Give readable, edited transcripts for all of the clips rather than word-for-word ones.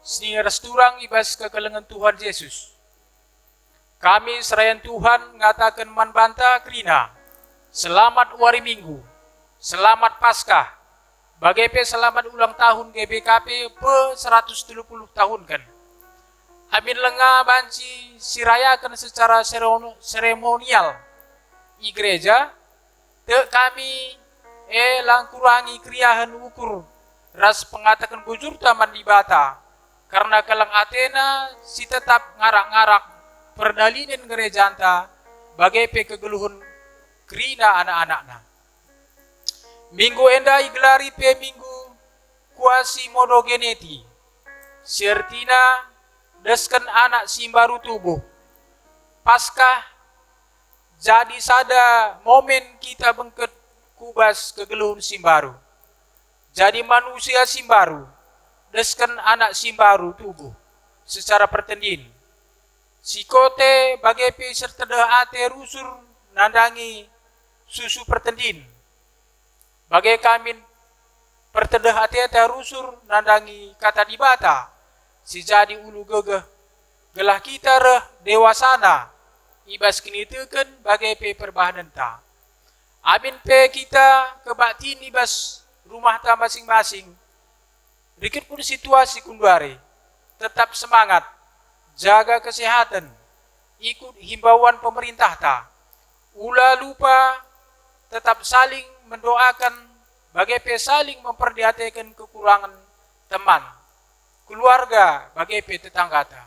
sini resturang ibas kekelengan Tuhan Yesus. Kami serayan Tuhan ngatakan manbanta kerina. Selamat wari minggu, selamat Paskah, bagai selamat ulang tahun GBKP pe 170 tahun kan. Amin lenga banci sirayakan secara seremonial i gereja, te kami lang kurangi kriahan ukur ras pengatakan bujur taman di bata, karena kalang Athena si tetap ngarak-ngarak perdalinin gereja anta bagai kegeluhun kerina anak-anakna. Minggu enda igelari pe minggu kuasi monogeneti, sertina desken anak simbaru tubuh. Paskah jadi sada momen kita bengket kubas kegeluhun simbaru. Jadi manusia simbaru, desken anak simbaru tubuh secara pertendin. Sikote bagai serta ate rusur nandangi susu pertendin. Bagai kami pertedah ate rusur nandangi kata dibata. Si jadi ulu gegeh gelah kita reh dewasana ibas kini teken bagai perbahanan ta. Amin pe kita kebatin ibas rumah ta masing-masing. Dikit pun situasi kunduare, tetap semangat, jaga kesehatan, ikut himbauan pemerintah ta. Ula lupa tetap saling mendoakan bagai saling memperhatikan kekurangan teman, keluarga bagai tetangga ta.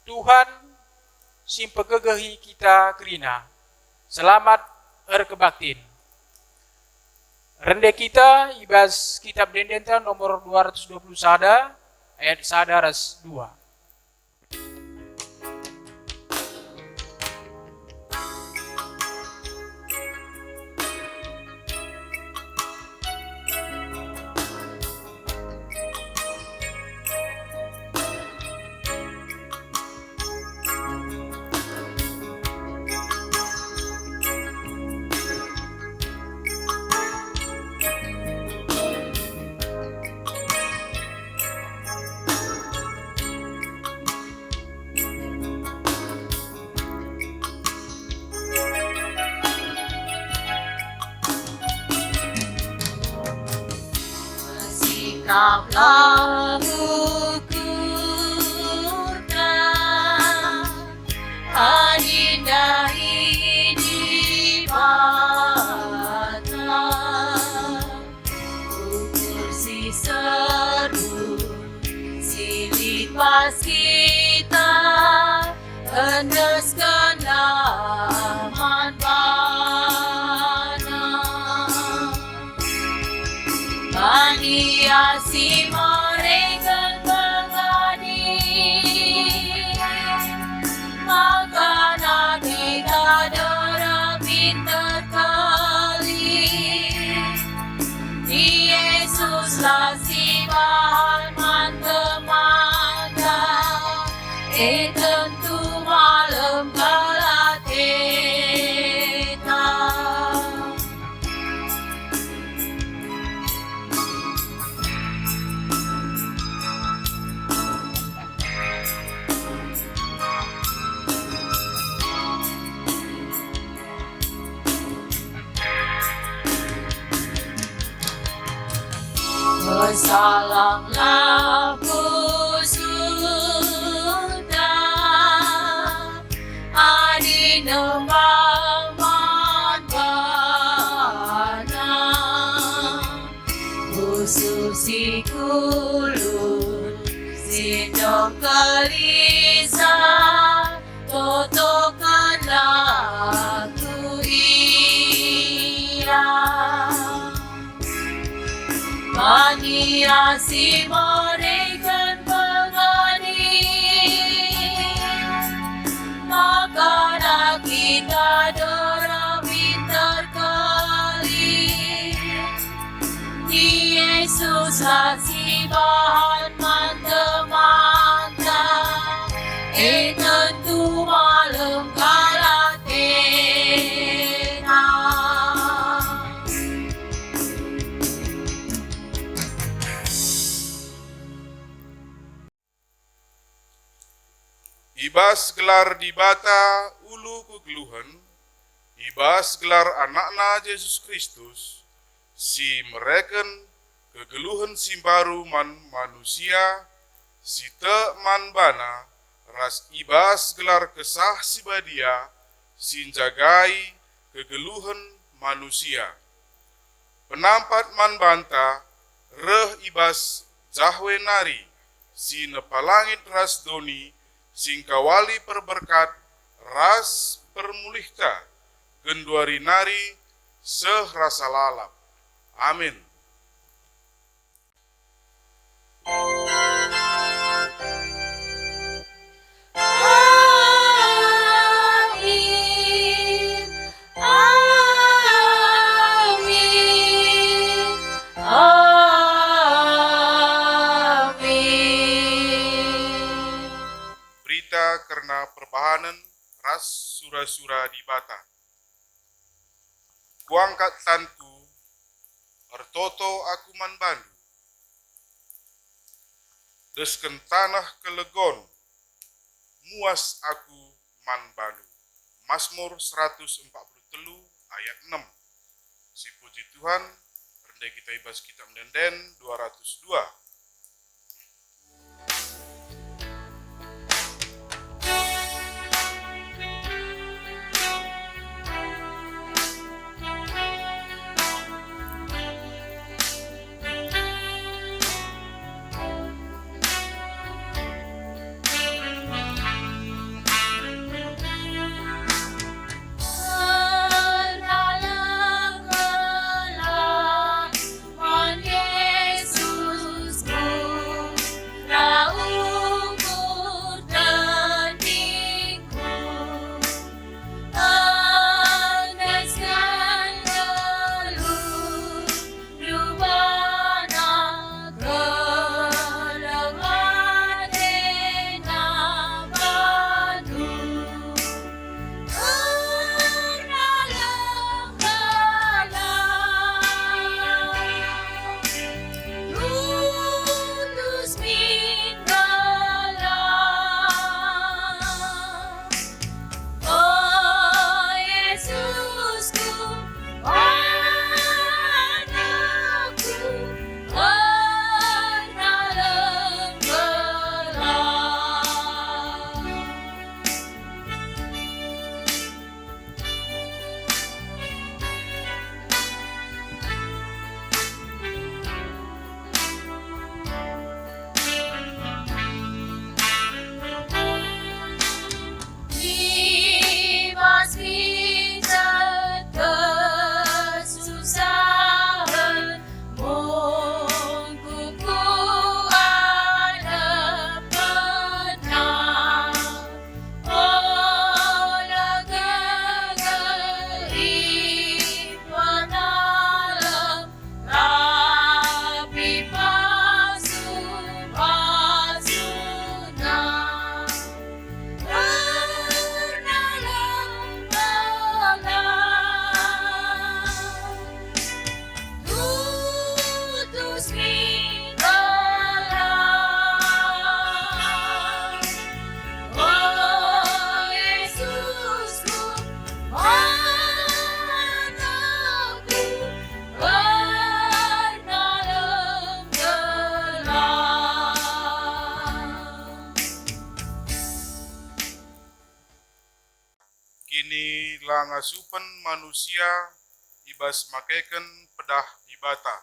Tuhan simpegegehi kita kerina. Selamat kebaktin. Rende kita ibas kitab Dendenta nomor 220 sada ayat sada ras 2. Sikaplah ukurta, adindahi di bata, ukur si seru, si lipas kita, endeskan laman hiasi mereka mengadi, maka kita derapin terkali. Di Yesuslah si bahan manta-manta, tentu malam kalateta. Bersalanglah pusuta, adi nembang manbana, pusu si kulun, si dokelisa, totokanlah ku iya. Maniasi mereka pengani, maka kita derapin terkali. Di Yesus si bahan manta-manta, tentu malam kalatena. ibas gelar di bata ulu kegeluhan, ibas gelar anakna Yesus Kristus, si mereken kegeluhan si baru man manusia, si te man bana, ras ibas gelar kesah si badia, si jagai kegeluhan manusia. Penampat man banta, reh ibas jahwe nari, si nepalangit ras doni, sing kawali perberkat, ras permulihta, genduari nari, seh rasa lalap. Amin. Amin. Amin. Amin. Berita karena perbahanan ras sura-sura di bata. Kuangkat tanku, ertoto aku man bandu. Desken tanah kelegon, muas aku man bandu. Mazmur 143 ayat 6. Si puji Tuhan, rendah kita ibas kitab Denden 202. Kini langasupen manusia ibas makeken pedah di bata.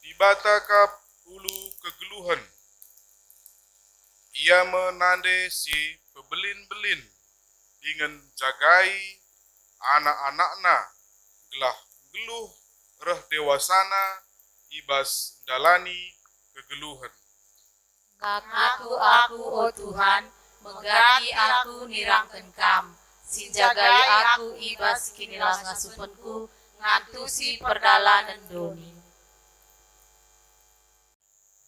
Di bata kap ulu kegeluhan. Ia menande si pebelin-belin dengan jagai anak-anakna gelah geluh reh dewasana ibas dalani kegeluhan. Aku, oh Tuhan, menggati aku nirangken Kam, si jagai aku ibas kinilah ngasupenku, ngantusi perdalanan doni.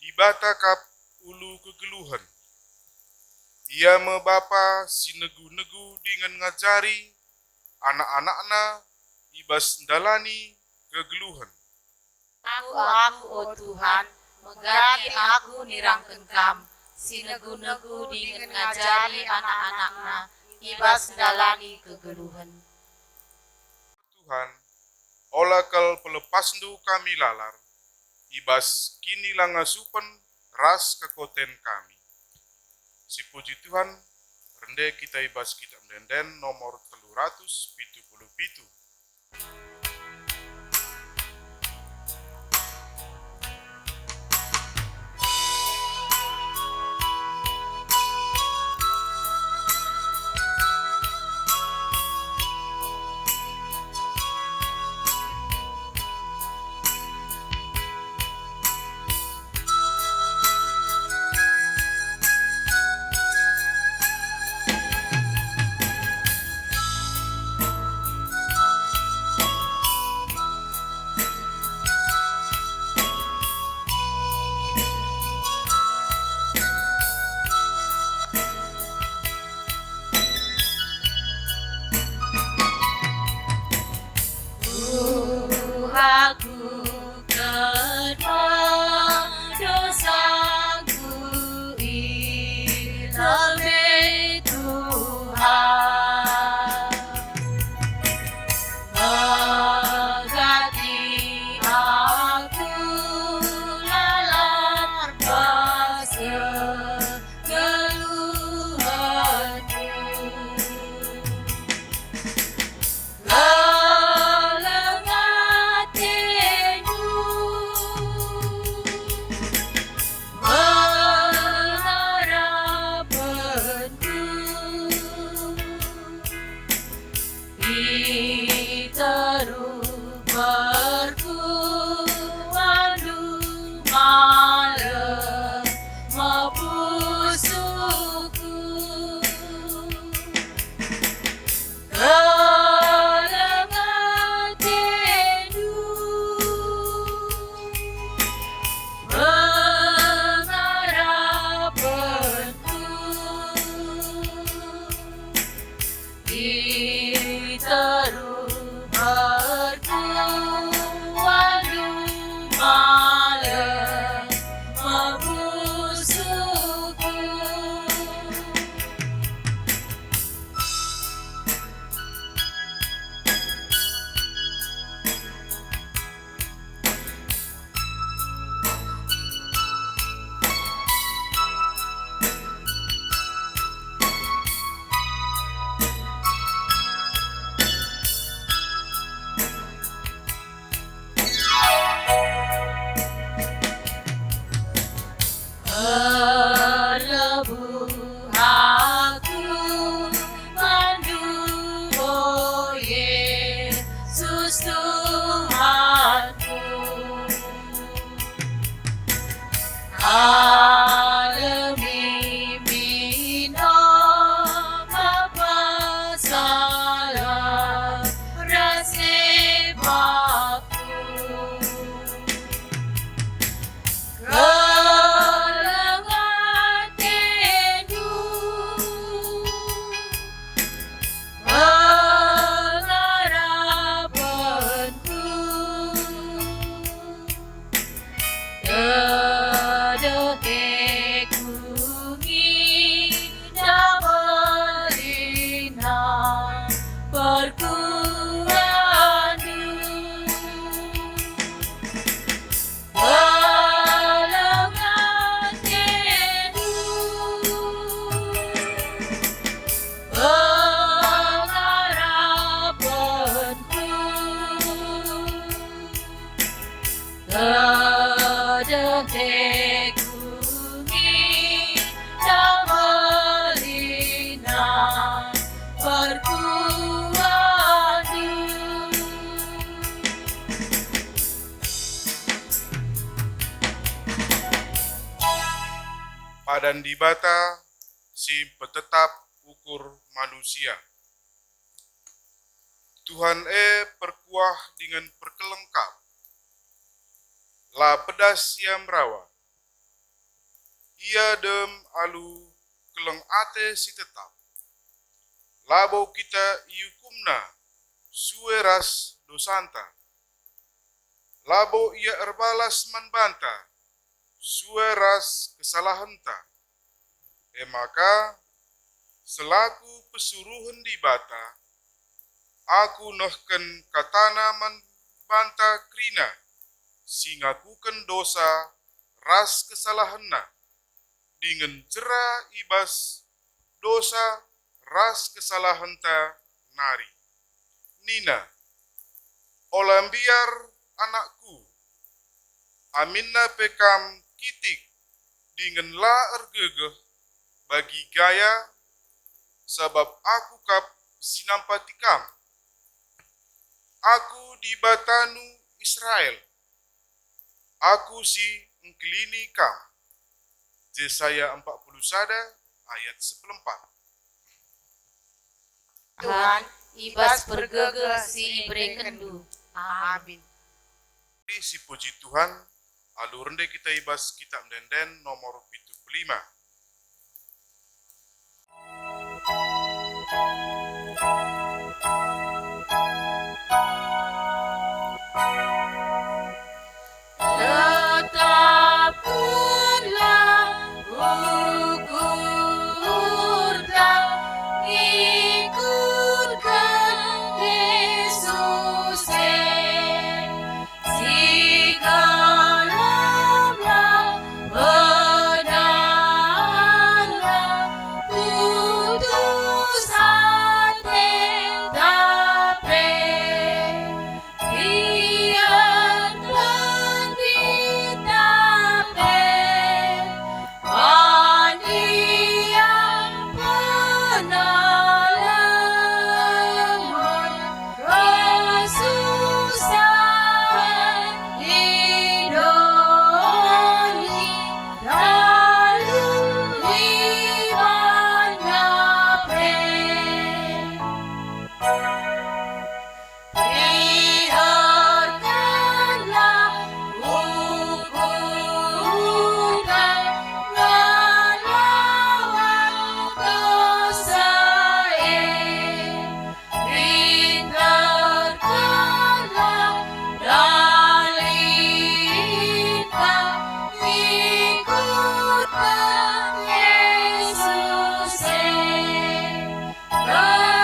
Di bata kap ulu kegeluhan. Ia membapa si negu-negu dengan ngajari anak-anakna ibas dalani kegeluhan. Aku, oh Tuhan, menggati aku nirangken Kam, sinegu-negu dengan ngajari anak-anakna, ibas dalani kegeluhan. Tuhan, olakal pelepasndu kami lalar, ibas kini langasupen ras kekoten kami. Si puji Tuhan, rende kita ibas kitab denden nomor 377. Aku kenal dosaku lebih Tuhan, mengganti aku lalar pas keluhanku. Padan di bata si petetap ukur manusia. Tuhan perkuah dengan perkelengkap, la pedas siam rawa. Ia dem alu keleng ate si tetap. Labo kita iukumna sueras dosanta. Labo ia erbalas manbanta sueras kesalahanta. Maka selaku pesuruhan di bata, aku nohken katana banta krina, singakuken dosa ras kesalahanna, dengan jera ibas dosa ras kesalahanta nari. Nina, olambiar anakku, aminna pekam kitik, dengan la ergegeh bagi gaya, sebab aku kap sinampatikam. Aku di batanu Israel, aku si engkelini kam. Yesaya 41 ayat 14. Tuhan, ibas bergegeh si ibre kendu. Amin. Si puji Tuhan, alur rende kita ibas kitab denden nomor 75. Tetapkanlah ukurlah, ikutkan Yesus, segala benarlah putus hati tapi biarkan ditape mania penalemon kesusahan idoni lalu dimana biarkanlah hukuman melawan kesaen, rintarkanlah dalita ikutkan Yesus,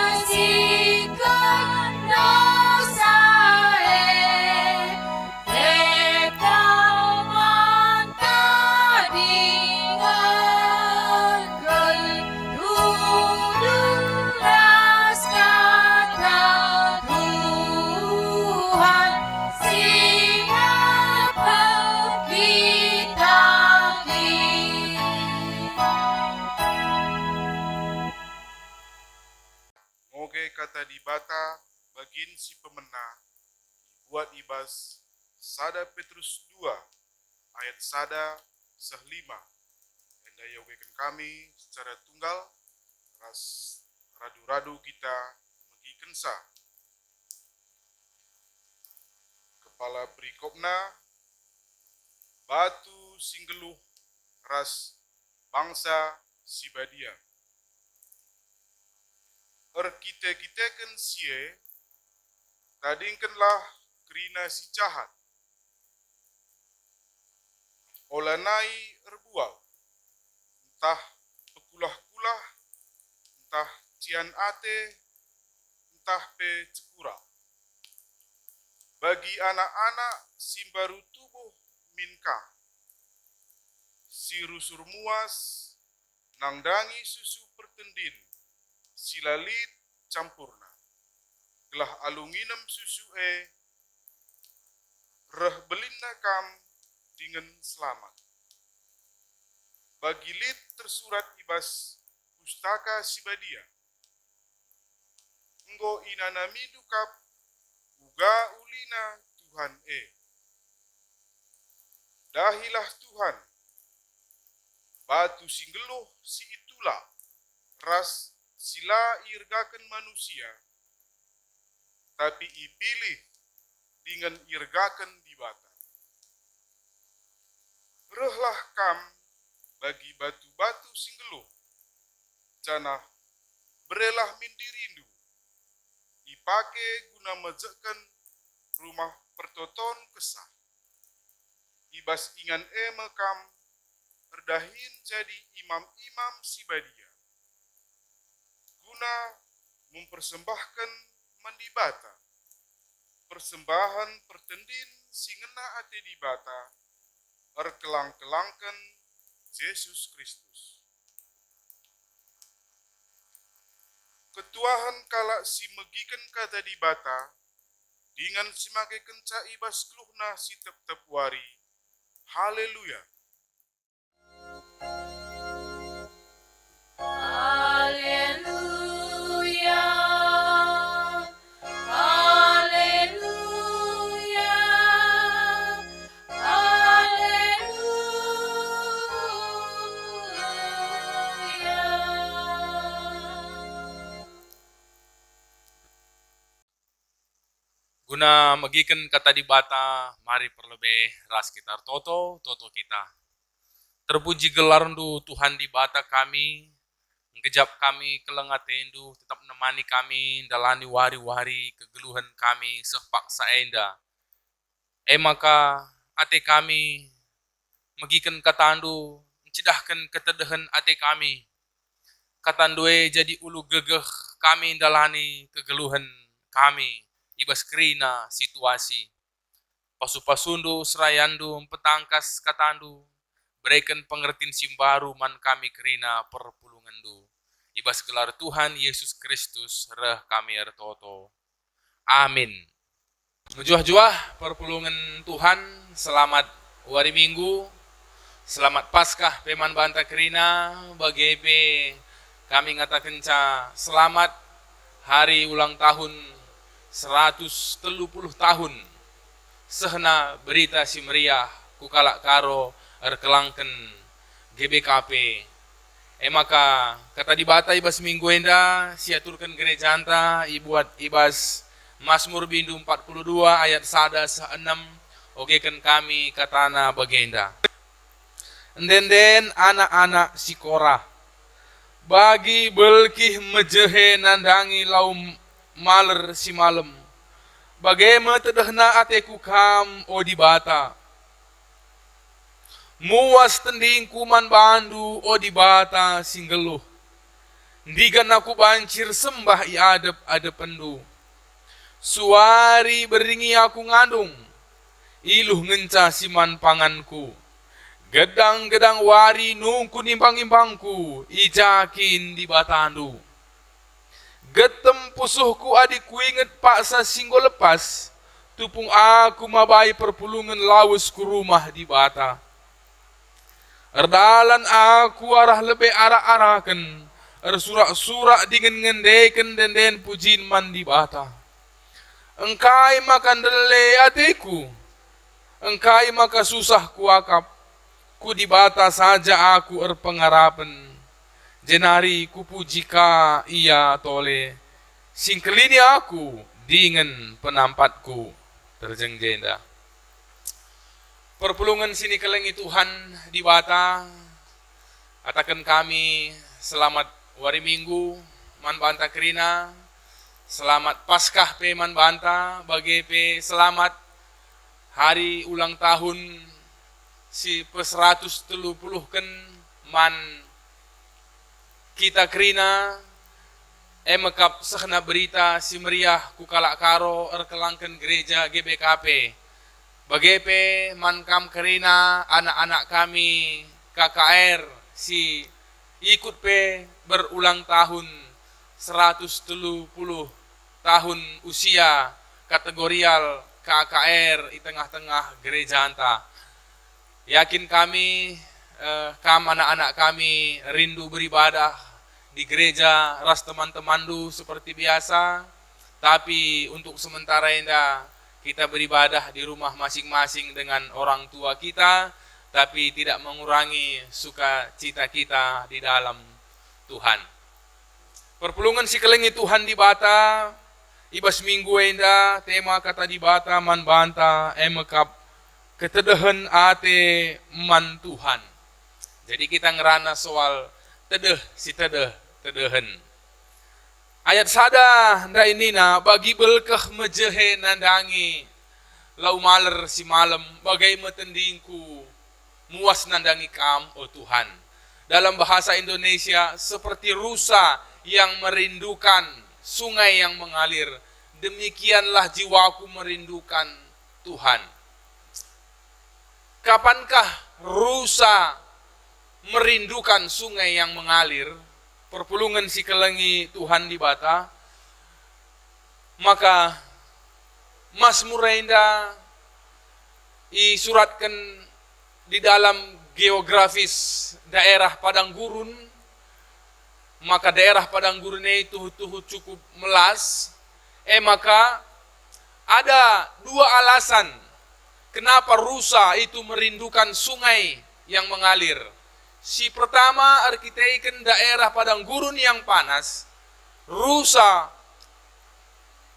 bersihkan dosa rekaman tadingan tuduras kata Tuhan, siapa kita Moge kata di bata bagin si pemena buat ibas sada Petrus 2 ayat sada sehlima. Enda yawekan kami secara tunggal ras radu-radu kita mengikensa. Kepala perikopna batu singgeluh ras bangsa Sibadia. Erkite-kiteken sie, tadingkenlah kerina si jahat. Olanai erbual, entah pekulah-kulah, entah cian ate, entah pe cekura. Bagi anak-anak si baru tubuh minka, si rusur muas, nangdangi susu pertendin, silalit campurna. Gelah alunginem susu reh belinna kam dengan selamat. Bagi lit tersurat ibas pustaka Sibadia. Enggo inanami dukap uga ulina Tuhan Dahilah Tuhan, batu singgeluh si itulah ras sila irgakan manusia, tapi ipilih dengan irgakan di bata. Rehlah kam bagi batu-batu singgeluh, janah berelah mindirindu, ipake guna mejekan rumah pertoton kesah. Ibas ingan mekam berdahin jadi imam-imam sibadia, guna mempersembahkan mandibata, persembahan pertendin singena ate dibata, erkelang-kelangkan Yesus Kristus. Ketuahan kala si megikan kata dibata, dengan si make kenca ibas keluhna si tep-tep wari. Haleluya. Haleluya. Haleluya. Haleluya. Guna magikan kata dibata, mari perlebih ras kita toto kita. Terpuji gelarndu Tuhan dibata kami, ngejap kami kelengat tendu, tetap menemani kami, dalani wari-wari kegeluhan kami, sepak saenda. Maka ate kami, magikan katandu, mencedahkan ketedahan ate kami. Katandue jadi ulu gegeh kami dalani kegeluhan kami. Ibas kerina situasi. Pasu-pasundu serayandu petangkas katandu. Berikan pengertian simbaru man kami kerina perpulungandu. Ibas gelar Tuhan Yesus Kristus reh kami ertoto. Amin. Mejuah-juah perpulungan Tuhan. Selamat wari Minggu. Selamat Paskah peman banta kerina. Bagi kami ngatakan selamat hari ulang tahun 130 tahun sehena berita si meriah kukalak karo erkelangken GBKP. Maka kata dibata ibas minggu enda siaturkan gereja anta ibuat ibas Mazmur bindu 42 ayat 1-6 ogekan kami katana bagenda. Ndenden anak-anak si Korah bagi belkih mejehe nandangi laum maler si malam. Bagaimana tedahna ateku kam o dibata. Muas tending kuman bandu o dibata singgeluh. Ndigan aku bancir sembah i adep pendu. Suari beringi aku ngandung. Iluh ngenca siman panganku. Gedang-gedang wari nungku nimbang-imbangku. Ijakin di batandu. Getem pusuhku adikku inget paksa singgo lepas. Tupung aku mabai perpulungan lawus ku rumah di bata. Erdalan aku arah lebih arah-arahkan. Ersurak-surak dengan ngendeken den pujin man di bata. Engkai makan dele atiku. Engkai maka susah kuakap. Ku di bata saja aku erpengarapan. Jenari kupujika ia tole, singkelini aku dengan penampatku terjengjenda. Perpulungan sini kelengi Tuhan di bata, katakan kami selamat wari Minggu, man banta kerina, selamat Paskah pe man banta, bagi pe selamat hari ulang tahun si pe-130 ken man kita kerina emekap sehna berita si meriah kukalak karo erkelangken gereja GBKP. Bagepe mankam kerina anak-anak kami KKR si ikut pe berulang tahun 130 tahun usia kategorial KKR di tengah-tengah gereja anta. Yakin kami kam anak-anak kami rindu beribadah di gereja ras teman-temandu seperti biasa, tapi untuk sementara indah kita beribadah di rumah masing-masing dengan orang tua kita, tapi tidak mengurangi sukacita kita di dalam Tuhan. Perpulungan si kelengi Tuhan di bata, ibas minggu indah tema kata di bata man banta emekap ketedahan ate man Tuhan. Jadi kita ngerana soal tedehan. Ayat sada nda inina bagi belkeh mejehe nandangi lau maler si malam bagai metendingku muas nandangi kam, oh Tuhan. Dalam bahasa Indonesia, seperti rusa yang merindukan sungai yang mengalir, demikianlah jiwaku merindukan Tuhan. Kapankah rusa merindukan sungai yang mengalir? Perpulungan si kelengi Tuhan di Bata. Maka Mazmur Indah disuratkan di dalam geografis daerah padang gurun. Maka daerah padang gurunnya itu cukup melas. Maka ada dua alasan kenapa rusa itu merindukan sungai yang mengalir. Si pertama, arkiteiken daerah padang gurun yang panas. Rusa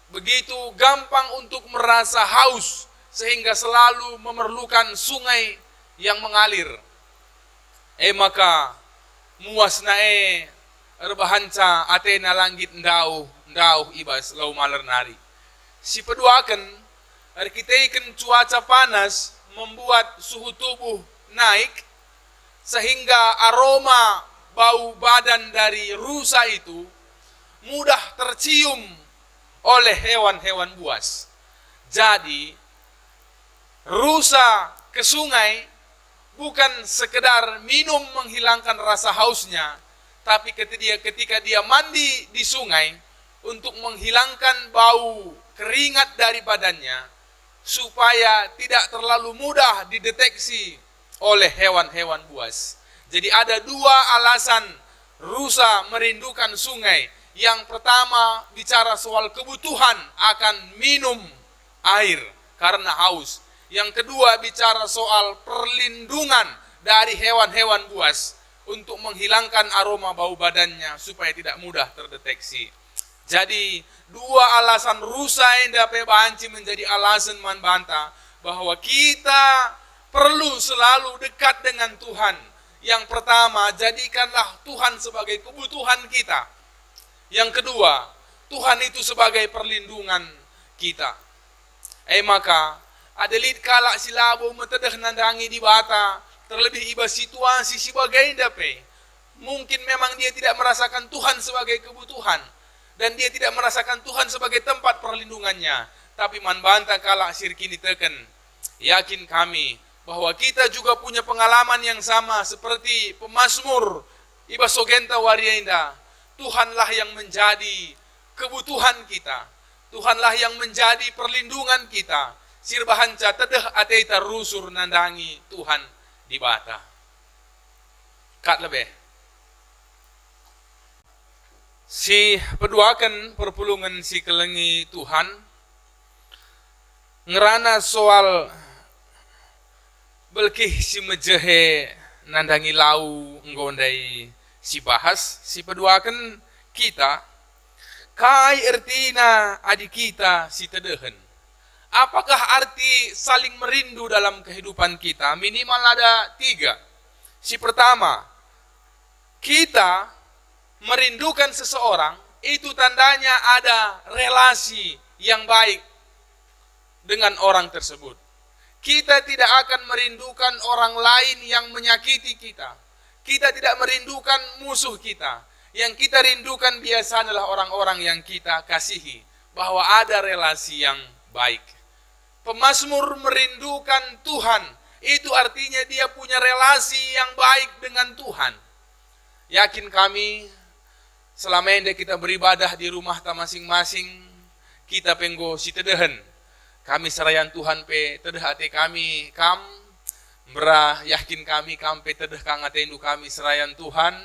begitu gampang untuk merasa haus sehingga selalu memerlukan sungai yang mengalir. Maka muas nae erbahanca atena langit ndau ibas lau maler nari. Si peduakan arkiteiken cuaca panas membuat suhu tubuh naik sehingga aroma bau badan dari rusa itu mudah tercium oleh hewan-hewan buas. Jadi rusa ke sungai bukan sekedar minum menghilangkan rasa hausnya, tapi ketika dia mandi di sungai untuk menghilangkan bau keringat dari badannya supaya tidak terlalu mudah dideteksi oleh hewan-hewan buas. Jadi ada dua alasan rusa merindukan sungai. Yang pertama bicara soal kebutuhan akan minum air karena haus. Yang kedua bicara soal perlindungan dari hewan-hewan buas untuk menghilangkan aroma bau badannya supaya tidak mudah terdeteksi. Jadi dua alasan rusa yang dapat banci menjadi alasan manbanta bahwa kita perlu selalu dekat dengan Tuhan. Yang pertama, jadikanlah Tuhan sebagai kebutuhan kita. Yang kedua, Tuhan itu sebagai perlindungan kita. Maka adelit kalak silabo metedeh nandangi di Bata, terlebih iba situasi sebagai dape. Mungkin memang dia tidak merasakan Tuhan sebagai kebutuhan dan dia tidak merasakan Tuhan sebagai tempat perlindungannya. Tapi manbanta kalak sirkini teken. Yakin kami bahwa kita juga punya pengalaman yang sama seperti pemazmur iba sogenta warienda. Tuhanlah yang menjadi kebutuhan kita. Tuhanlah yang menjadi perlindungan kita. Sirbahanca tedeh ateita rusur nandangi Tuhan di Bata. Kat lebih. Si peduakan perpulungan si kelengi Tuhan. Ngerana soal belkih si mejehe nandangi lau nggondai si bahas, si peduakan kita, kai ertina adik kita si tedehen. Apakah arti saling merindu dalam kehidupan kita? Minimal ada 3. Si pertama, kita merindukan seseorang, itu tandanya ada relasi yang baik dengan orang tersebut. Kita tidak akan merindukan orang lain yang menyakiti kita. Kita tidak merindukan musuh kita. Yang kita rindukan biasa adalah orang-orang yang kita kasihi. Bahwa ada relasi yang baik. Pemazmur merindukan Tuhan. Itu artinya dia punya relasi yang baik dengan Tuhan. Yakin kami, selama ini kita beribadah di rumah masing-masing, kita penggo si tedehen. Kami serayan Tuhan pe tedeh ate kami kam. Berah yakin kami kampe tedeh kang atendu kami serayan Tuhan.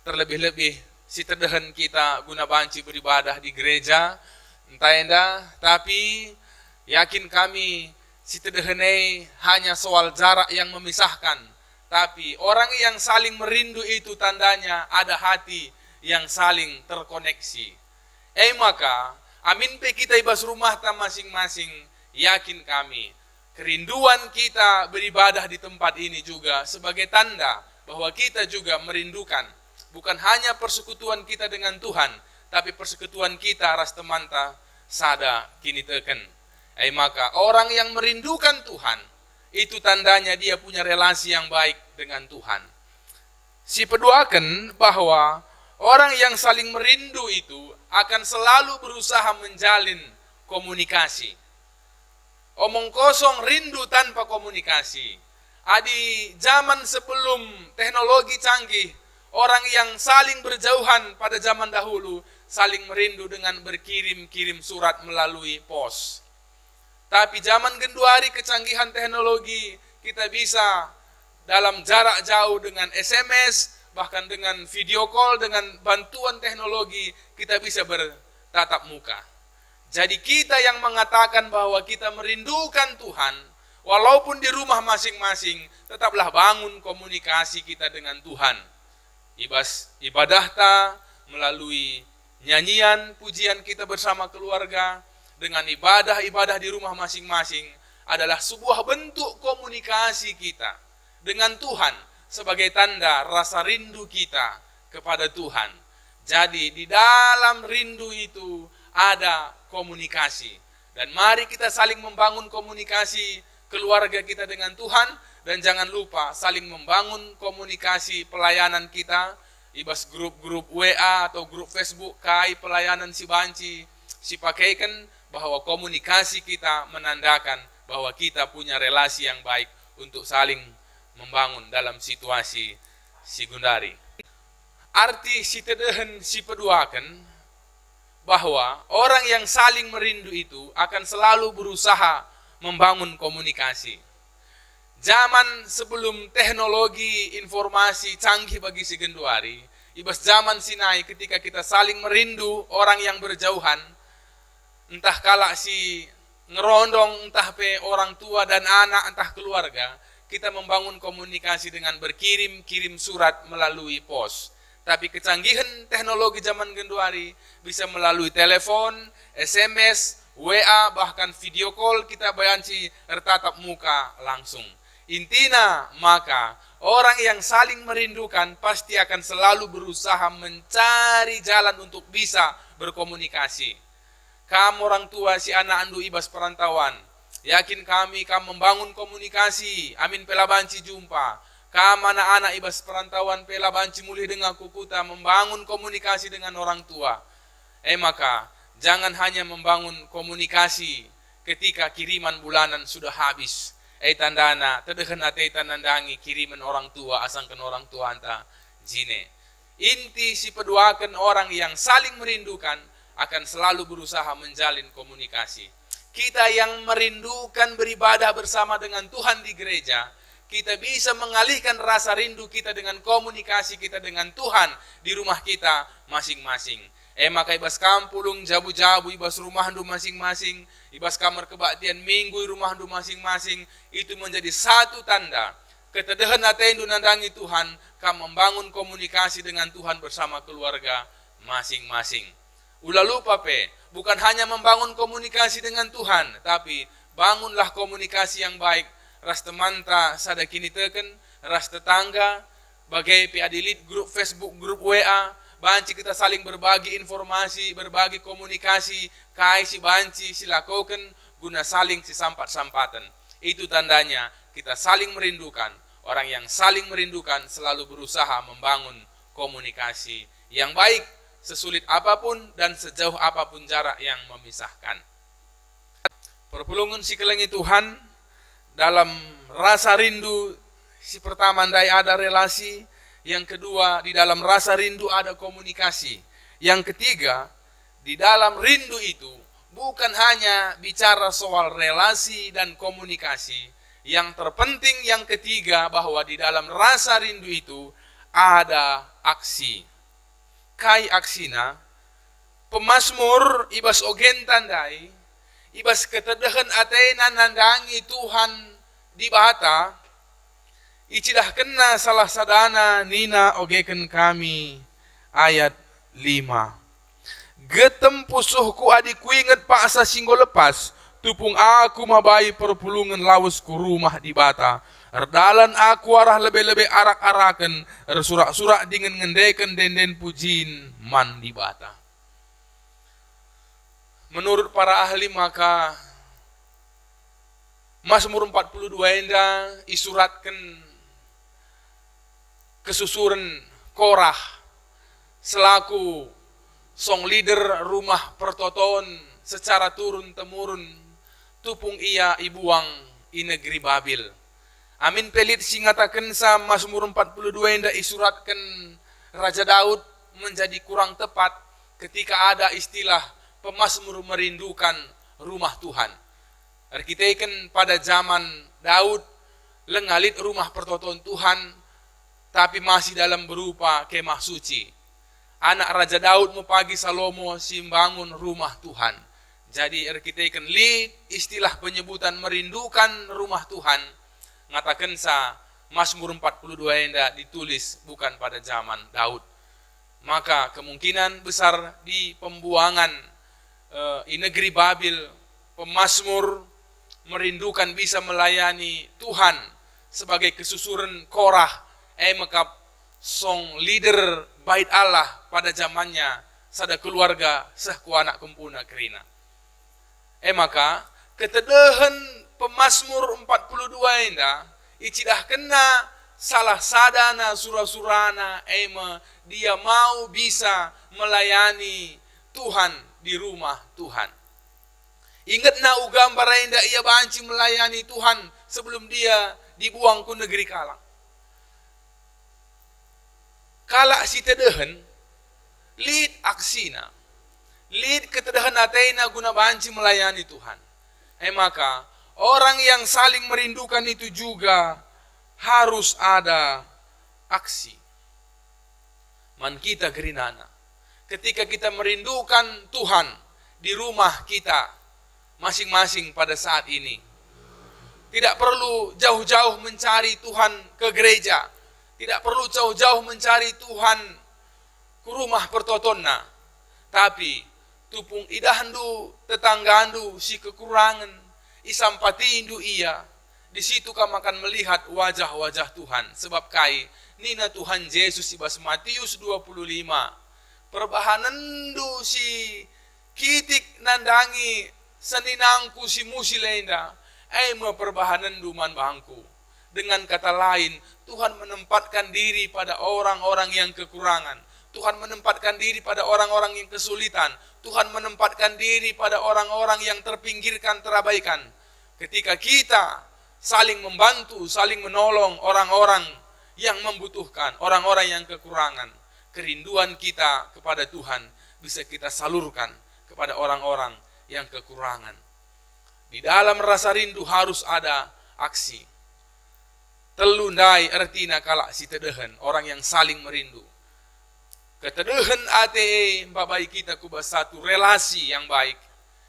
Terlebih-lebih si tedehen kita guna banci beribadah di gereja. Entah endah, tapi yakin kami si tedehene hanya soal jarak yang memisahkan. Tapi orang yang saling merindu itu tandanya ada hati yang saling terkoneksi. Maka amin pe kita ibas rumah masing-masing, yakin kami kerinduan kita beribadah di tempat ini juga sebagai tanda bahwa kita juga merindukan bukan hanya persekutuan kita dengan Tuhan, tapi persekutuan kita ras temanta sada kini teken. Maka orang yang merindukan Tuhan itu tandanya dia punya relasi yang baik dengan Tuhan. Si peduakan bahwa orang yang saling merindu itu akan selalu berusaha menjalin komunikasi. Omong kosong rindu tanpa komunikasi. Di zaman sebelum teknologi canggih, orang yang saling berjauhan pada zaman dahulu saling merindu dengan berkirim-kirim surat melalui pos. Tapi zaman genduari kecanggihan teknologi, kita bisa dalam jarak jauh dengan SMS, bahkan dengan video call, dengan bantuan teknologi, kita bisa bertatap muka. Jadi kita yang mengatakan bahwa kita merindukan Tuhan, walaupun di rumah masing-masing, tetaplah bangun komunikasi kita dengan Tuhan. Ibadah melalui nyanyian, pujian kita bersama keluarga, dengan ibadah di rumah masing-masing adalah sebuah bentuk komunikasi kita dengan Tuhan sebagai tanda rasa rindu kita kepada Tuhan. Jadi di dalam rindu itu ada komunikasi. Dan mari kita saling membangun komunikasi keluarga kita dengan Tuhan. Dan jangan lupa saling membangun komunikasi pelayanan kita. Ibas grup-grup WA atau grup Facebook kai pelayanan si banci. Si pakaikan bahwa komunikasi kita menandakan bahwa kita punya relasi yang baik untuk saling membangun dalam situasi si gundari. Arti si tedehen si peduakan bahwa orang yang saling merindu itu akan selalu berusaha membangun komunikasi. Zaman sebelum teknologi informasi canggih bagi si genduari, ibas zaman Sinai ketika kita saling merindu orang yang berjauhan, entah kala si ngerondong, entah pe orang tua dan anak, entah keluarga, kita membangun komunikasi dengan berkirim surat melalui pos. Tapi kecanggihan teknologi zaman genduari bisa melalui telepon, SMS, WA, bahkan video call kita bayanci bertatap muka langsung. Intinya maka orang yang saling merindukan pasti akan selalu berusaha mencari jalan untuk bisa berkomunikasi. Kamu orang tua si anak andu ibas perantauan, yakin kamu membangun komunikasi, amin pela banci jumpa. Kamu anak-anak ibas perantauan pela banci mulih dengan kukuta membangun komunikasi dengan orang tua. Maka jangan hanya membangun komunikasi ketika kiriman bulanan sudah habis. Tandana tedehen ate tanandangi kiriman orang tua asangkan orang tua anta jine. Inti si peduakan orang yang saling merindukan akan selalu berusaha menjalin komunikasi. Kita yang merindukan beribadah bersama dengan Tuhan di gereja, kita bisa mengalihkan rasa rindu kita dengan komunikasi kita dengan Tuhan di rumah kita masing-masing. Maka ibas kampulung jabu-jabu ibas rumah handu masing-masing, ibas kamar kebaktian minggu rumah handu masing-masing, itu menjadi satu tanda ketedahan atendu nandangi Tuhan, kamu membangun komunikasi dengan Tuhan bersama keluarga masing-masing. Ulah lupa bukan hanya membangun komunikasi dengan Tuhan, tapi bangunlah komunikasi yang baik. Ras temanta sada kini teken, ras tetangga, bagai adilit grup Facebook, grup WA, banci kita saling berbagi informasi, berbagi komunikasi, kai si banci silakoken guna saling si sampat-sampatan. Itu tandanya kita saling merindukan. Orang yang saling merindukan selalu berusaha membangun komunikasi yang baik, sesulit apapun dan sejauh apapun jarak yang memisahkan. Perpulungan si kelengi Tuhan, dalam rasa rindu si pertama andai ada relasi, yang kedua di dalam rasa rindu ada komunikasi, yang ketiga di dalam rindu itu bukan hanya bicara soal relasi dan komunikasi, yang terpenting yang ketiga bahwa di dalam rasa rindu itu ada aksi. Kai aksina pemazmur ibas ogen tandai ibas ketedahan atena nandangi Tuhan di bata, icidah kena salah sadana nina ogeken kami ayat 5. Getem pusuhku adikku inget paksa singgo lepas, tupung aku mabai perpulungan lawusku rumah di bata. Erdalan aku arah lebih-lebih arak-araken, ersurak-surak dengan ngendeken denden pujin man di bata. Menurut para ahli maka Mazmur 42 enda isuratkan kesusuran Korah selaku song leader rumah pertoton secara turun-temurun tupung ia ibuang i negeri Babil. Amin pelit singatakan sa Mazmur 42 enda isuratkan Raja Daud menjadi kurang tepat ketika ada istilah pemazmur merindukan rumah Tuhan. Arkiteken pada zaman Daud lengalit rumah pertoton Tuhan tapi masih dalam berupa kemah suci. Anak Raja Daud mempagi Salomo simbangun rumah Tuhan. Jadi arkiteken lid istilah penyebutan merindukan rumah Tuhan. Ngatakan sa Mazmur 42 enda ditulis bukan pada zaman Daud. Maka kemungkinan besar di pembuangan di negeri Babil pemazmur merindukan bisa melayani Tuhan sebagai kesusuran Korah mekap song leader bait Allah pada zamannya sada keluarga sahku anak kempuna kerina. Maka ketedahan pemazmur 42 enda icidah kena salah sadana surah-surana dia mau bisa melayani Tuhan di rumah Tuhan. Ingat na gambar enda ia banci melayani Tuhan sebelum dia dibuang ke negeri Kalang. Kala si tedahan, lid aksina, lid ketedahan atena guna banci melayani Tuhan. Maka orang yang saling merindukan itu juga harus ada aksi. Man kita gerinana, ketika kita merindukan Tuhan di rumah kita masing-masing pada saat ini. Tidak perlu jauh-jauh mencari Tuhan ke gereja. Tidak perlu jauh-jauh mencari Tuhan ke rumah pertotonna. Tapi tupung idahandu tetanggandu si kekurangan isampatindu ia. Di situ kamu akan melihat wajah-wajah Tuhan. Sebab kai nina Tuhan Yesus ibas Matius 25. Perbahanandu si kitik nandangi saninangku si musilenda perbahanan duman bangku. Dengan kata lain, Tuhan menempatkan diri pada orang-orang yang kekurangan. Tuhan menempatkan diri pada orang-orang yang kesulitan. Tuhan menempatkan diri pada orang-orang yang terpinggirkan, terabaikan. Ketika kita saling membantu, saling menolong orang-orang yang membutuhkan, orang-orang yang kekurangan, kerinduan kita kepada Tuhan bisa kita salurkan kepada orang-orang yang kekurangan. Di dalam rasa rindu harus ada aksi. Telundai artina kala si tedahan, orang yang saling merindu. Ketedahan ate babai kita kubah satu relasi yang baik.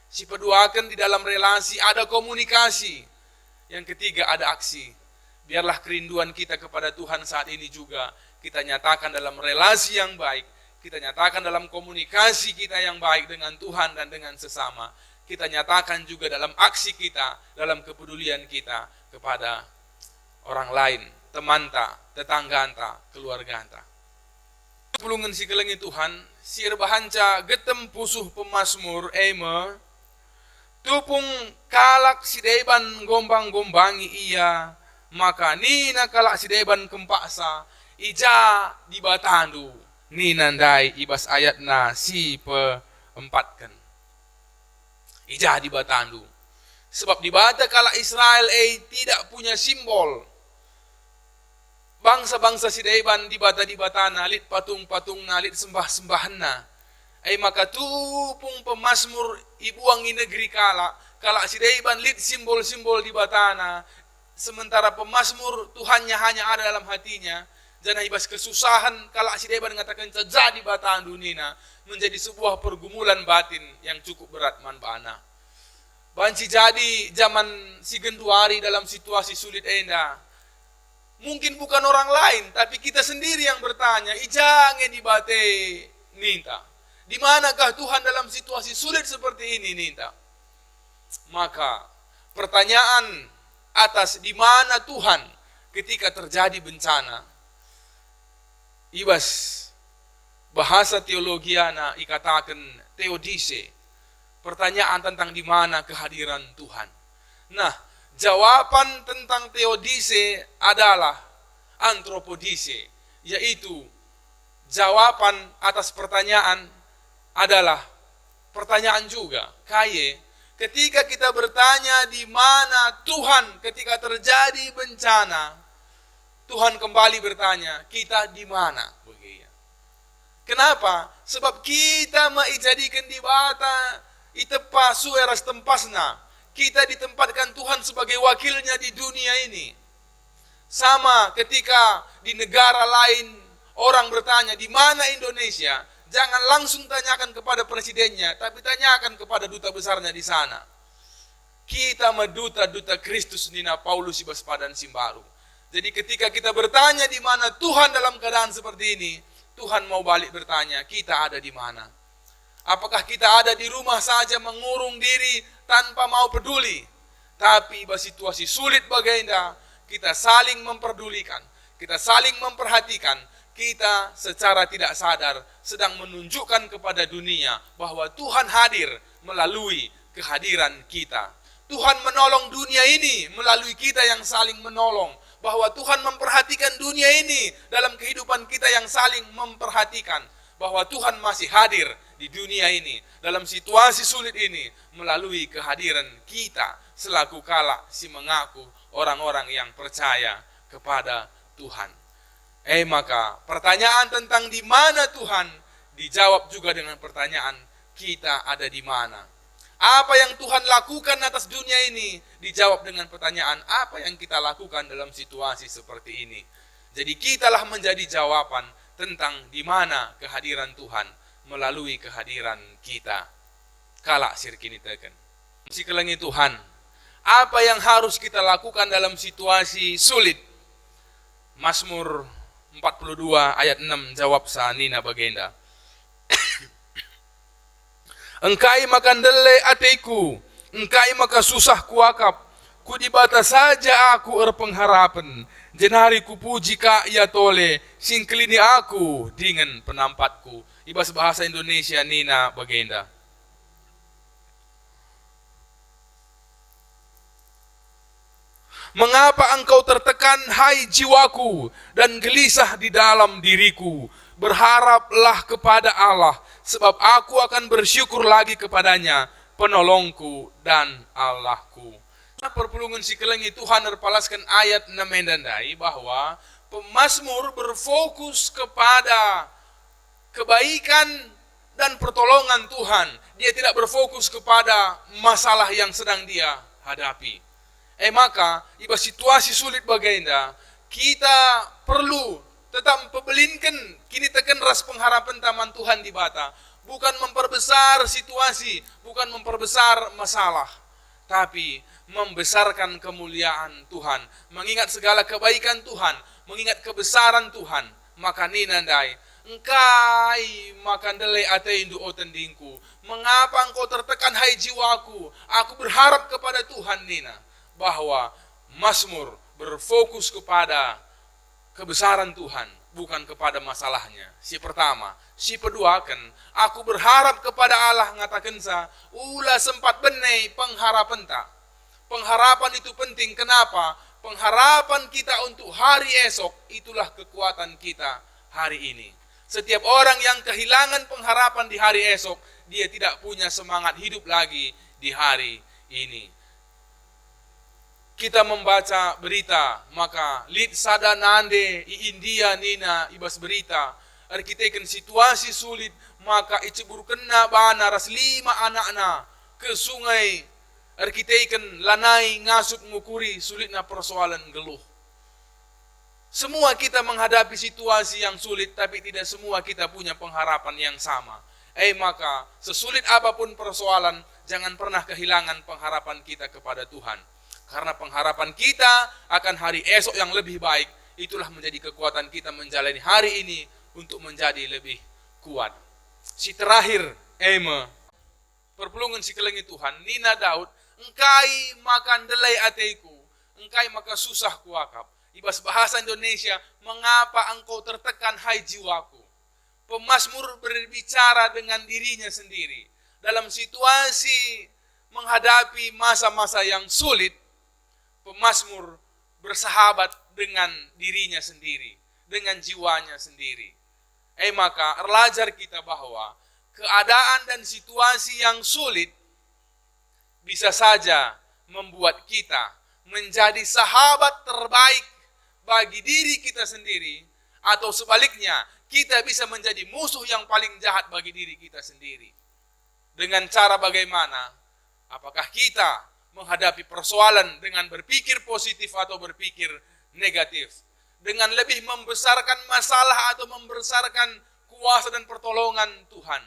Si peduakan di dalam relasi ada komunikasi. Yang ketiga ada aksi. Biarlah kerinduan kita kepada Tuhan saat ini juga kita nyatakan dalam relasi yang baik. Kita nyatakan dalam komunikasi kita yang baik dengan Tuhan dan dengan sesama. Kita nyatakan juga dalam aksi kita, dalam kepedulian kita kepada orang lain, teman-ta, tetangga-ta, keluarga-ta. Pulungan si kelengi Tuhan, sir bahanca getem pusuh pemazmur tupung kalak si deban gombang-gombangi ia, maka nina kalak si deban kempaksa, ija di batandu. Ni nandai ibas ayatna si peempatkan. Ijah di batandu. Sebab di bata kala Israel tidak punya simbol. Bangsa-bangsa sidaiban di batana lit patung-patung nalit sembah-sembahanna. Maka tupung pemazmur ibuang i negeri kala sidaiban lit simbol-simbol di batana. Sementara pemazmur Tuhannya hanya ada dalam hatinya. Jangan ibas kesusahan kalau si deban mengatakan jadi bataan dunia menjadi sebuah pergumulan batin yang cukup berat manbana. Banci jadi zaman si genduari dalam situasi sulit enda. Mungkin bukan orang lain, tapi kita sendiri yang bertanya, ijange dibate ninta. Di manakah Tuhan dalam situasi sulit seperti ini ninta? Maka pertanyaan atas di mana Tuhan ketika terjadi bencana. Ibas bahasa teologiana ikatakan theodise. Pertanyaan tentang di mana kehadiran Tuhan. Nah, jawaban tentang theodise adalah anthropodise, yaitu jawaban atas pertanyaan adalah pertanyaan juga. Ketika kita bertanya di mana Tuhan ketika terjadi bencana, Tuhan kembali bertanya, kita di mana? Begitu. Kenapa? Sebab kita menjadikan di bata itepa sueras tempasna. Kita ditempatkan Tuhan sebagai wakilnya di dunia ini. Sama ketika di negara lain orang bertanya di mana Indonesia, jangan langsung tanyakan kepada presidennya, tapi tanyakan kepada duta besarnya di sana. Kita duta Kristus nina Paulus ibas padan simbaru. Jadi ketika kita bertanya di mana Tuhan dalam keadaan seperti ini, Tuhan mau balik bertanya, kita ada di mana? Apakah kita ada di rumah saja mengurung diri tanpa mau peduli? Tapi situasi sulit bagaimana? Kita saling memperdulikan, kita saling memperhatikan. Kita secara tidak sadar sedang menunjukkan kepada dunia bahwa Tuhan hadir melalui kehadiran kita. Tuhan menolong dunia ini melalui kita yang saling menolong. Bahwa Tuhan memperhatikan dunia ini dalam kehidupan kita yang saling memperhatikan. Bahwa Tuhan masih hadir di dunia ini dalam situasi sulit ini melalui kehadiran kita selaku kala si mengaku orang-orang yang percaya kepada Tuhan. Maka pertanyaan tentang di mana Tuhan dijawab juga dengan pertanyaan kita ada di mana. Apa yang Tuhan lakukan atas dunia ini dijawab dengan pertanyaan apa yang kita lakukan dalam situasi seperti ini. Jadi kitalah menjadi jawaban tentang di mana kehadiran Tuhan melalui kehadiran kita. Kala sirkini teken. Sikelengi Tuhan, apa yang harus kita lakukan dalam situasi sulit? Mazmur 42 ayat 6 jawab sanina bagenda. Engkai makan dele ateku, engkai maka susah kuakap, ku dibata saja aku pengharapan, jenari ku puji ka ya tole, singkelini aku dengan penampatku. Ibas bahasa Indonesia nina bagenda. Mengapa engkau tertekan hai jiwaku dan gelisah di dalam diriku? Berharaplah kepada Allah, sebab aku akan bersyukur lagi kepadanya, penolongku dan Allahku. Perpulungan sikelengi Tuhan terpalaskan ayat 6 mendandai bahwa pemazmur berfokus kepada kebaikan dan pertolongan Tuhan. Dia tidak berfokus kepada masalah yang sedang dia hadapi. Maka, iba situasi sulit bagaimana, kita perlu tetap mempebelinkan, kini tekan ras pengharapan taman Tuhan di bata. Bukan memperbesar situasi, bukan memperbesar masalah. Tapi membesarkan kemuliaan Tuhan. Mengingat segala kebaikan Tuhan, mengingat kebesaran Tuhan. Maka ninandai, engkai makan dele ate indu otendingku. Mengapa engkau tertekan hai jiwaku? Aku berharap kepada Tuhan nina. Bahwa Mazmur berfokus kepada kebesaran Tuhan, bukan kepada masalahnya. Si pertama, si kedua kan, aku berharap kepada Allah ngatakan sa, ulah sempat benei pengharapan tak. Pengharapan itu penting, kenapa? Pengharapan kita untuk hari esok, itulah kekuatan kita hari ini. Setiap orang yang kehilangan pengharapan di hari esok, dia tidak punya semangat hidup lagi di hari ini. Kita membaca berita, maka lid sada nande i India nina ibas berita, arkiteken situasi sulit, maka icebur kena bana ras 5 anakna ke sungai, arkiteken lanai ngasup ngukuri sulitna persoalan geluh. Semua kita menghadapi situasi yang sulit, tapi tidak semua kita punya pengharapan yang sama. Maka sesulit apapun persoalan, jangan pernah kehilangan pengharapan kita kepada Tuhan. Karena pengharapan kita akan hari esok yang lebih baik, itulah menjadi kekuatan kita menjalani hari ini untuk menjadi lebih kuat. Si terakhir, perpulungan si kelengi Tuhan, Nina Daud, engkai makan delai ateku, engkai maka susah kuakap. Ibas bahasa Indonesia, mengapa engkau tertekan hai jiwaku? Pemazmur berbicara dengan dirinya sendiri. Dalam situasi menghadapi masa-masa yang sulit, pemazmur bersahabat dengan dirinya sendiri, dengan jiwanya sendiri. Maka belajar kita bahwa keadaan dan situasi yang sulit bisa saja membuat kita menjadi sahabat terbaik bagi diri kita sendiri, atau sebaliknya, kita bisa menjadi musuh yang paling jahat bagi diri kita sendiri. Dengan cara bagaimana? Apakah kita menghadapi persoalan dengan berpikir positif atau berpikir negatif? Dengan lebih membesarkan masalah atau membesarkan kuasa dan pertolongan Tuhan?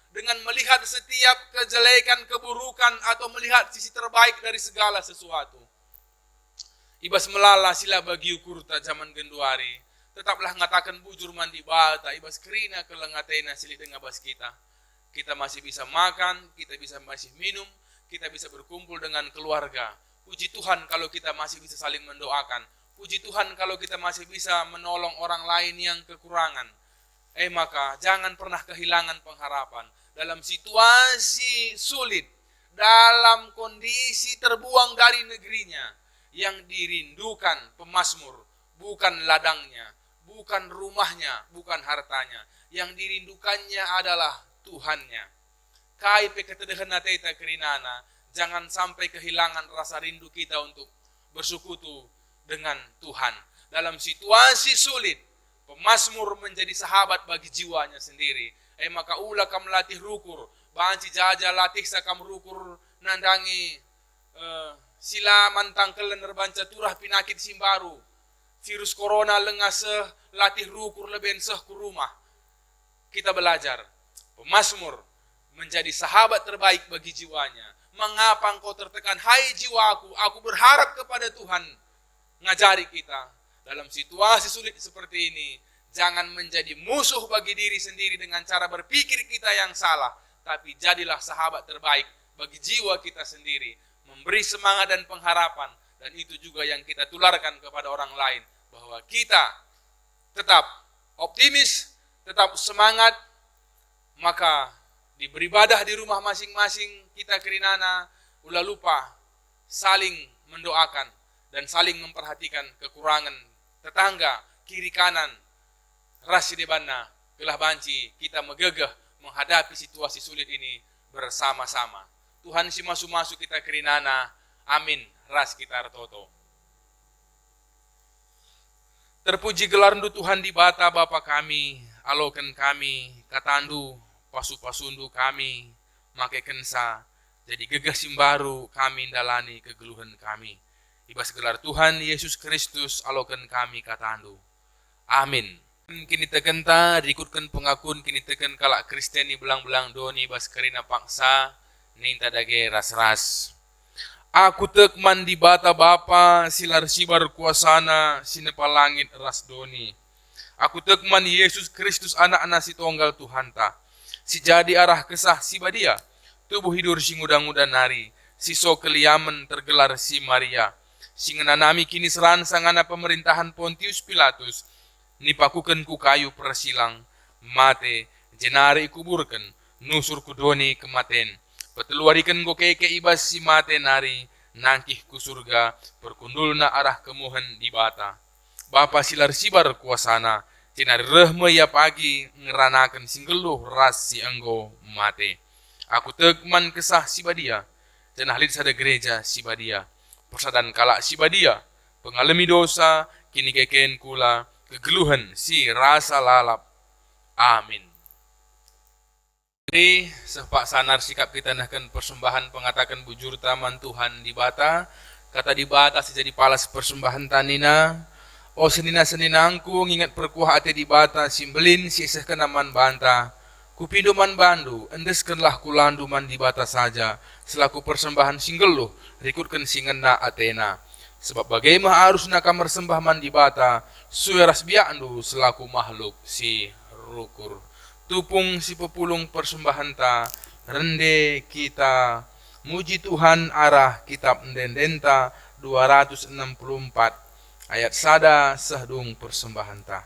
Dengan melihat setiap kejelekan, keburukan, atau melihat sisi terbaik dari segala sesuatu? Ibas melala sila bagi ukurta zaman genduari, tetaplah ngatakan bujur mandi bata, ibas kerina kelengatena silik dengan bas kita. Kita masih bisa makan, kita bisa masih minum, kita bisa berkumpul dengan keluarga. Puji Tuhan kalau kita masih bisa saling mendoakan. Puji Tuhan kalau kita masih bisa menolong orang lain yang kekurangan. Maka jangan pernah kehilangan pengharapan. Dalam situasi sulit, dalam kondisi terbuang dari negerinya, yang dirindukan pemazmur bukan ladangnya, bukan rumahnya, bukan hartanya. Yang dirindukannya adalah Tuhannya. Kai peketedehan nateta kerinana, jangan sampai kehilangan rasa rindu kita untuk bersekutu dengan Tuhan. Dalam situasi sulit, pemazmur menjadi sahabat bagi jiwanya sendiri. Maka ulah kam latih rukur, banci jaja latih sakam rukur nandangi sila mantang kelen nerbanca turah pinakit simbaru. Virus corona lengaseh latih rukur leben seh ku rumah. Kita belajar, pemazmur menjadi sahabat terbaik bagi jiwanya. Mengapa engkau tertekan? Hai jiwaku, aku berharap kepada Tuhan. Ngajari kita dalam situasi sulit seperti ini, jangan menjadi musuh bagi diri sendiri dengan cara berpikir kita yang salah, tapi jadilah sahabat terbaik bagi jiwa kita sendiri, memberi semangat dan pengharapan, dan itu juga yang kita tularkan kepada orang lain, bahwa kita tetap optimis, tetap semangat. Maka di beribadah di rumah masing-masing kita kerinana, ulah lupa saling mendoakan dan saling memperhatikan kekurangan tetangga, kiri kanan, rasi debana, gelah banci, kita megegeh menghadapi situasi sulit ini bersama-sama. Tuhan si masu-masu kita kerinana, amin, ras kita retoto. Terpuji gelarndu Tuhan di bata Bapa kami, aloken kami, katandu, pasu-pasundu kami, make kensa, jadi gegah simbaru kami indalani kegeluhan kami. Ibas gelar Tuhan Yesus Kristus aloken kami katandu. Amin. Kini tegenta rikutkan pengakun kini teken kalak Kristeni belang-belang doni bas kerina paksa ninta dage ras-ras. Aku tek mandi bata bapa silar sibar kuasana sinepalangit ras doni. Aku tek mandi Yesus Kristus anak-anak si tonggal Tuhan ta. Si jadi arah kesah si badia. Tubuh hidur si ngudang-ngudang nari. Si so keliaman tergelar si Maria. Si ngenanami kini seransang anak pemerintahan Pontius Pilatus. Nipakukan ku kayu persilang. Mate jenari kuburkan. Nusur kudoni kematen. Peteluarikan go keke ibas si mate nari. Nangkih ku surga. Perkundulna arah kemuhan di bata. Bapa silar sibar kuasana. Tinari rehme ya pagi ngeranakan singgeluh ras si enggo mate. Aku tegman kesah si badia. Dan ahli sada gereja si badia. Persadan kalak si badia. Pengalami dosa kini keken kula. Kegeluhan si rasa lalap. Amin. Jadi sepak sanar sikap kita nahkan persembahan pengatakan bujur taman Tuhan di bata. Kata di bata si jadi palas persembahan tanina. O senina-seninangku ngingat perkuah ate di bata simbelin si eseh kenaman banta. Kupindo man bandu, endeskenlah kulandu man di bata saja. Selaku persembahan singgeluh, rikutkan singena Athena. Sebab bagaimana harusnya kamar sembah man di bata, sueras biandu selaku makhluk si rukur. Tupung si pepulung persembahan ta, rende kita, muji Tuhan arah kitab ndendenta 264. Ayat sada sehdung persembahan ta.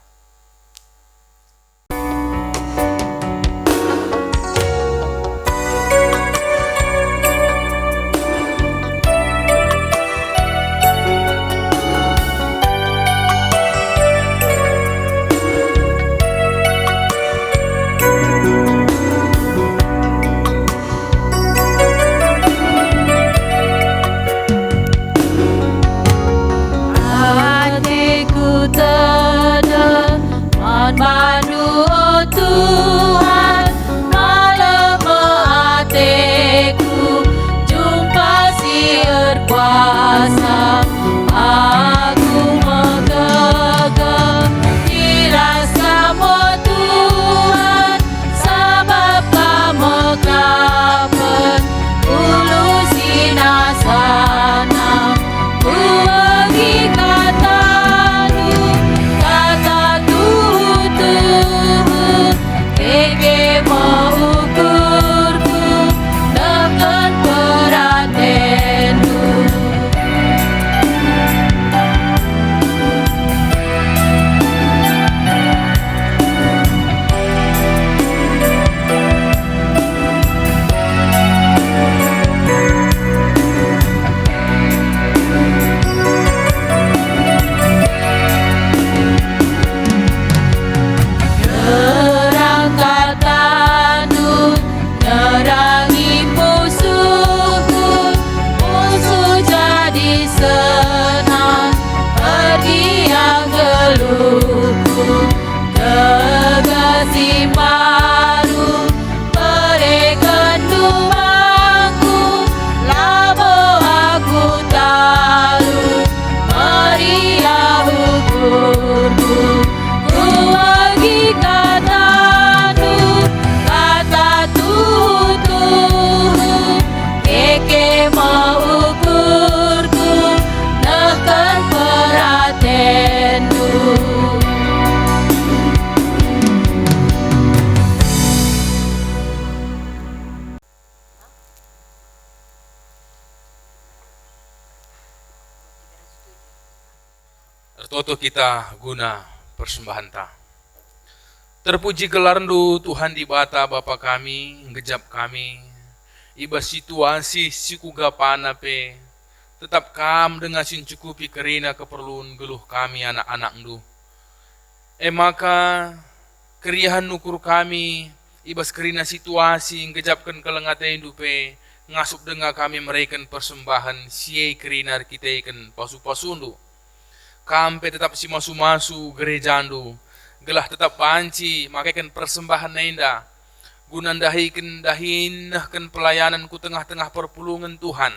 Ertoto kita guna persembahan ta. Terpuji gelarndu Tuhan di bata Bapa kami, ngejap kami, iba situasi sikugapana pe, tetap kam dengan sincukupi kerina keperluan geluh kami anak-anak ndu. Maka keriahan nukur kami, ibas kerina situasi ngejapkan kelengate ndu pe, ngasup dengar kami mereken persembahan siye kerina kita ikan pasu-pasu ndu. Kampe tetap si masu-masu gereja ndu, gelah tetap panci makaikan persembahan nenda, gunandahikan dahinahkan pelayanan ku tengah-tengah perpulungan Tuhan.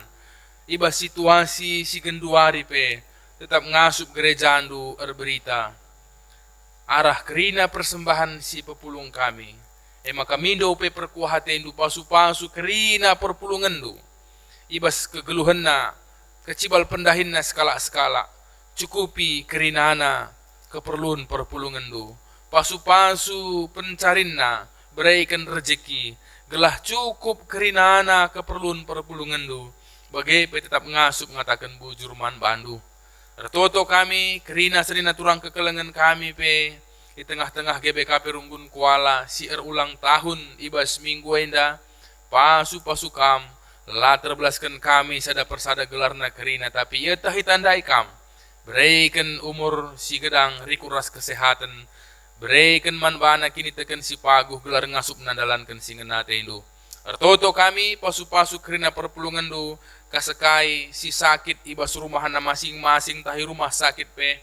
Iba situasi si genduari pe, tetap ngasup gereja ndu berita. Arah kerina persembahan si pepulung kami. Maka mindo pe perkuahate ndu pasu-pasu kerina perpulungan ndu. Ibas kegeluhanna, kecibal pendahinna skala-skala. Cukupi kerinana keperluan perpulungan du. Pasu-pasu pencarinna berikan rezeki. Gelah cukup kerinana keperluan perpulungan du. Bagai tetap ngasup ngatakan bujur man bandu. Ertoto kami kerina serina turang kekelengan kami pe. Di tengah-tengah GBKP Runggun Kuala si ulang tahun ibas minggu enda. Pasu-pasu kam. La terbelaskan kami sada persada gelarna kerina. Tapi ia tahi tandai kam. Berikan umur si gedang rikuras kesehatan. Berikan manbana kini tekan si paguh gelar ngasup nandalankan si ngenate indu. Ertoto kami pasu-pasu kerina perpulungan du. Kasekai si sakit ibas rumahana masing-masing tahi rumah sakit pe.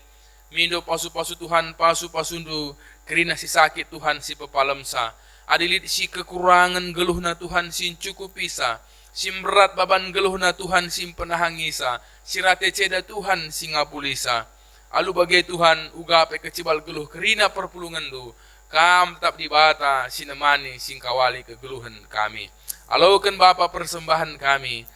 Mindo pasu-pasu Tuhan pasu-pasu du. Kerina si sakit Tuhan si pepalemsa. Adilit si kekurangan geluhna Tuhan sin cukup bisa. Simberat baban geluhna Tuhan sim penahangisa, sirate ceda Tuhan singapulisa. Alu bagai Tuhan ugape kecibal geluh kerina perpulungan du. Kam tetap di bata sinemani singkawali kegeluhan kami. Alaukan Bapa persembahan kami,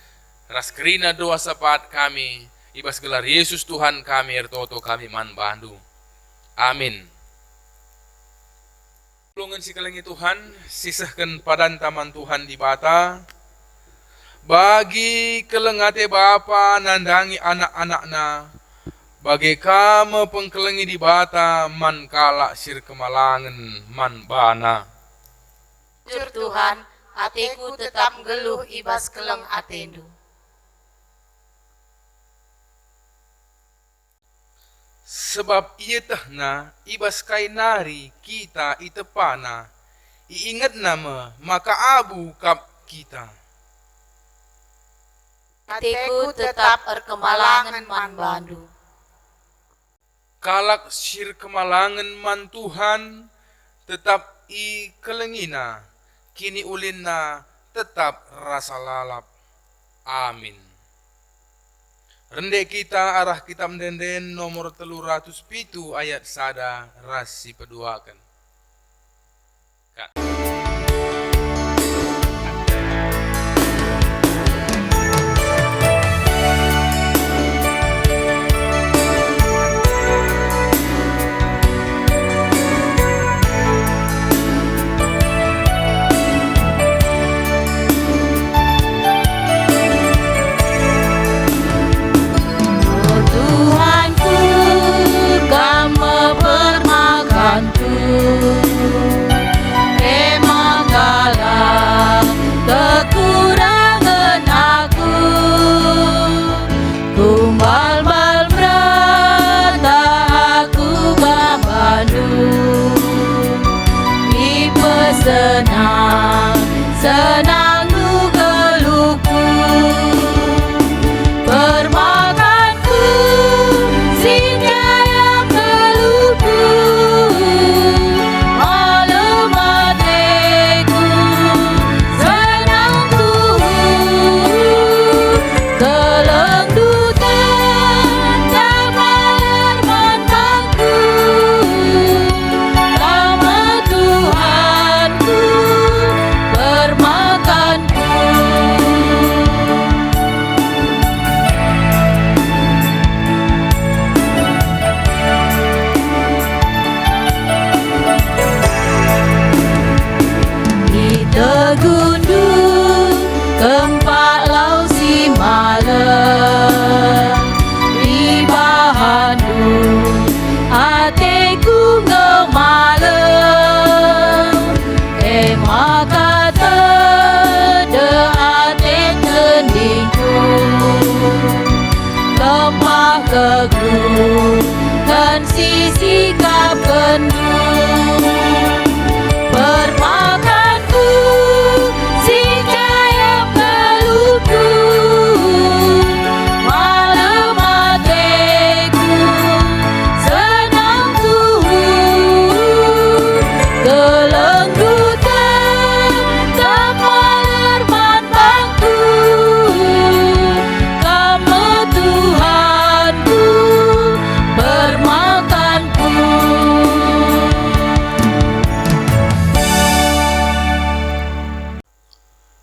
ras kerina doa sapat kami, ibas gelar Yesus Tuhan kami ertoto kami man bandu. Amin. Perpulungan sikalengi Tuhan, sisahkan padan taman Tuhan di bata. Bagi kelengate Bapa nandangi anak-anakna, bagi kamu pengkelengi di bata man kalak sir kemalangan man bana. Jur Tuhan, atiku tetap geluh ibas keleng atendu. Sebab ia tehna ibas kainari kita itepana, iingat nama maka abu kap kita. Atiku tetap erkemalangan man bandu. Kalak sir kemalangan man Tuhan, tetap i kelengina, kini ulinna tetap rasa lalap. Amin. Rende kita arah kitab denden nomor 307 ayat sada rasi peduakan. Tuhanku, Kamu permakanku.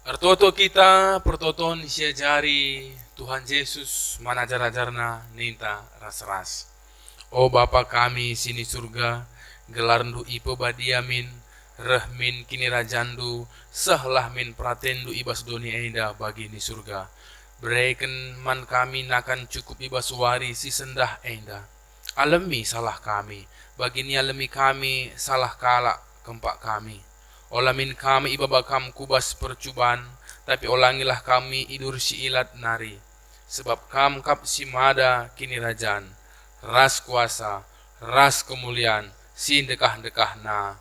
Artoto kita pertoton sia jari Tuhan Yesus mana ajar-ajarna ninta ras-ras. O Bapa kami sini surga, gelarndu ipo badiamin, rehmin kini rajandu, sahlah min pratendu ibas doni enda bagi ni surga. Berikan man kami nakan cukup ibas wari si sendah enda. Alami salah kami, bagi ni alami kami salah kalak kempak kami. Olamin kami ibabakam kubas percubaan, tapi olangilah kami idur si ilat nari. Sebab kam kap si mada kini rajan, ras kuasa, ras kemuliaan, si dekah-dekahna.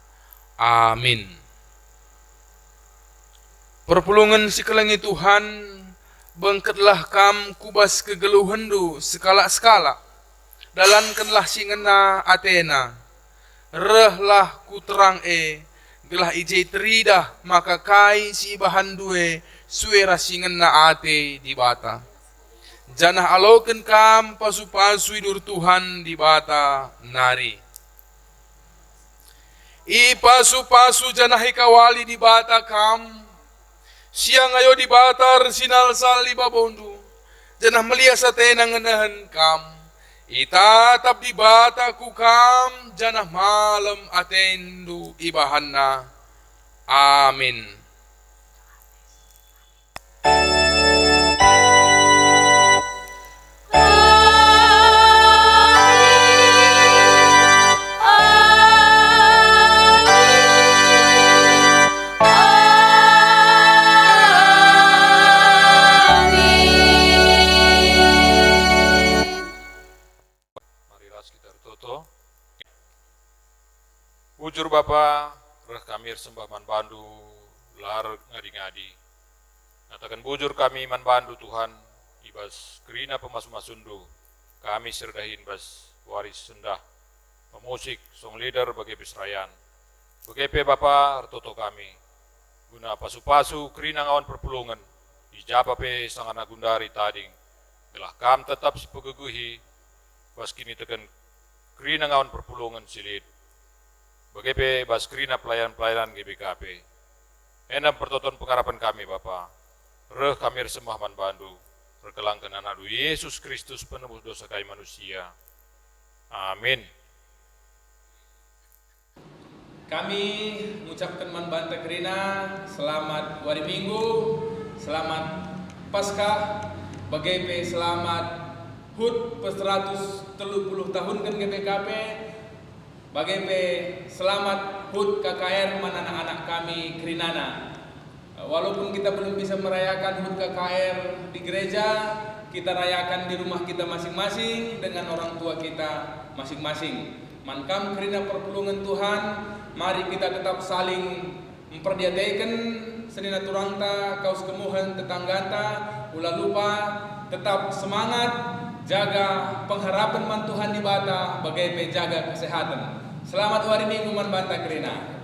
Amin. Perpulungan si kelengi Tuhan, bengketlah kam kubas kegeluhendu sekala-sekala. Dalankanlah si ngena Athena, rehlah ku terang gelah ije teridah maka kai si bahan due suera singen na ate di bata. Janah aloken kam pasu-pasu idur Tuhan di bata nari. I pasu-pasu janah ikawali di bata kam. Siang ayo di bata sinal sal di babondu. Janah melia sa tenang ngenahan kam. Itatap di bata ku kam janah malam atendu ibahanna. Amin. Bujur Bapa, reh kami sembah man bandu, lar ngadi-ngadi. Nyatakan bujur kami man bandu Tuhan, ibas kerina pemasu-masundu, kami serdahin bas waris sendah, pemusik, song leader bagi bisrayan. Begepe Bapa, artoto kami, guna pasu-pasu kerina ngawan perpulungan, ijapa pe sangana gundari tading, belah kam tetap sipegeguhi, bas kini tekan kerina ngawan perpulungan silid. BGP Baskrina pelayan-pelayanan GBKP. Enam pertoton pengharapan kami Bapa. Reh kami sembah man bandu. Perkelangkan anak Yesus Kristus penebus dosa kami manusia. Amin. Kami mengucapkan man banta kerina selamat hari Minggu, selamat Paskah, BGP selamat HUT pe-130 tahun kan GBKP. Bagaimana selamat HUT KKR man anak-anak kami Kerinana. Walaupun kita belum bisa merayakan HUT KKR di gereja, kita rayakan di rumah kita masing-masing dengan orang tua kita masing-masing. Mankam Kerina perpulungan Tuhan, mari kita tetap saling memperdiataikan senina turangta, kaus kemuhan tetanggata, ulah lupa tetap semangat, jaga pengharapan man Tuhan di bata, bagai jaga kesehatan. Selamat hari Minggu man banta Kerina.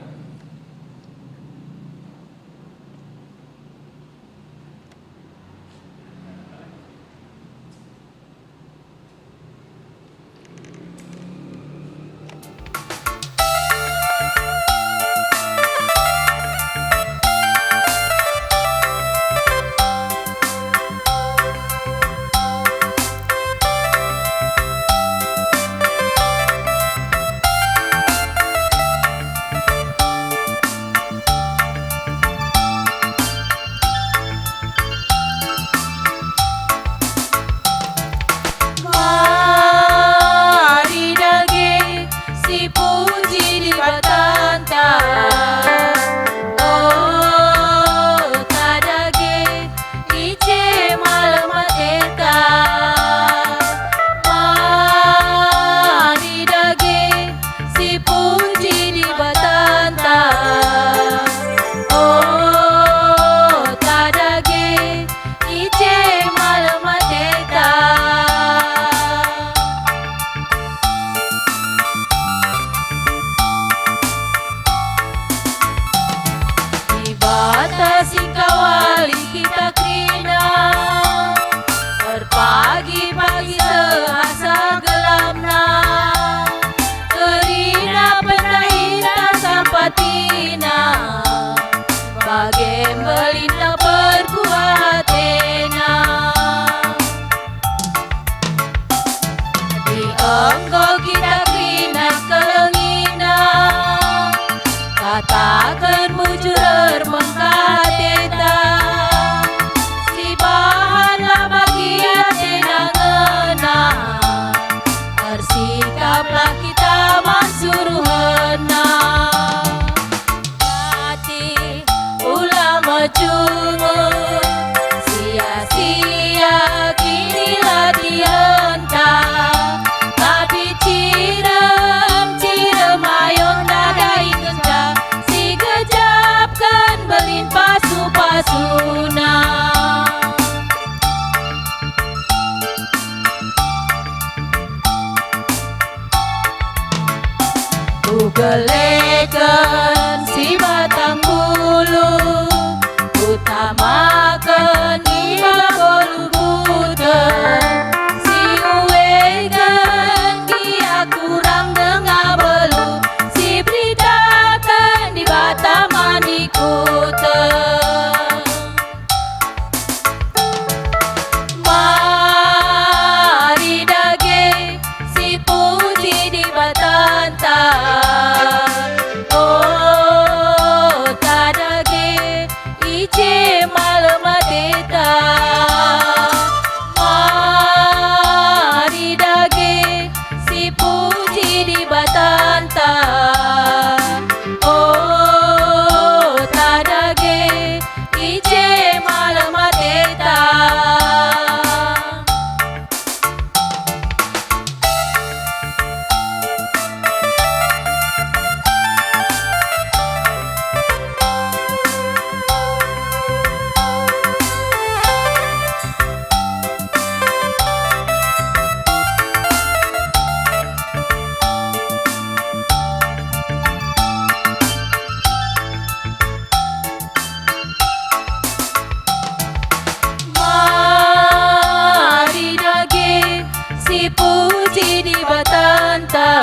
si puji di batanta.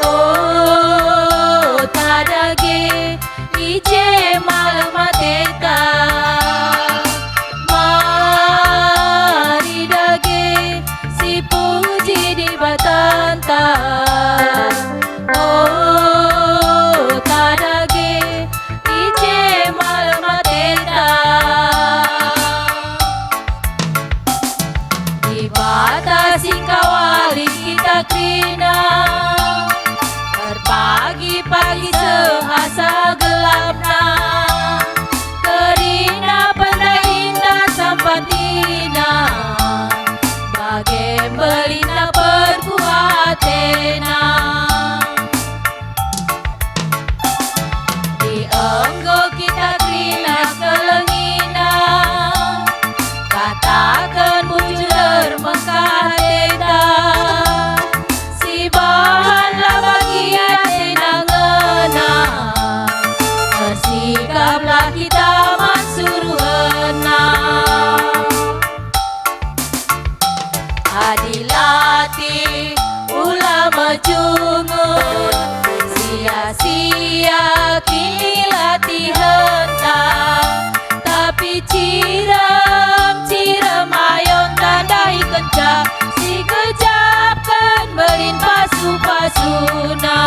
Oh tadage ije malam mateka. Mari dage si puji di batanta. Oh tadage ije malam mateka. Di batasi kawali kita krina, berpagi-pagi sehasa gelapna, kerina pandai indah sampatina, bagai belina perkuatena. Di enggo kita krina kelengina, katakan bujur mekah teta, si bahanlah bagian tenangena, bersikaplah kita mansuruhena. Adilati ulama jungun, sia-sia kini latihan tapi ciram ayon tandai kencang, si kejapkan belin pasu-pasuna.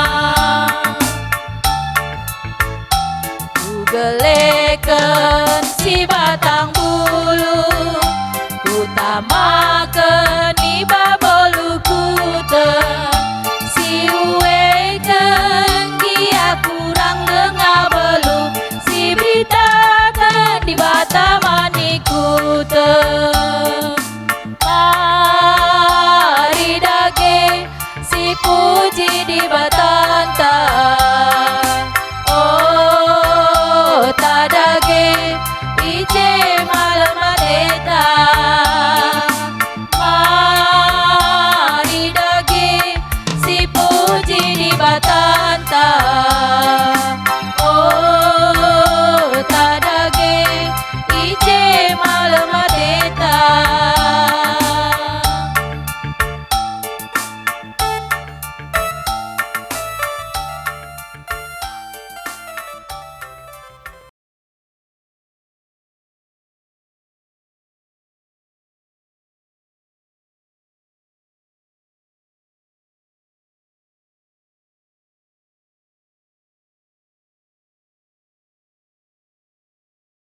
Ku gelekan si batang bulu, ku tamakan iba bolu kuteng, si uweken kia kurang dengar belu, si beritakan di bata manikuteng. Mari dage si puji di batanta. Oh tadage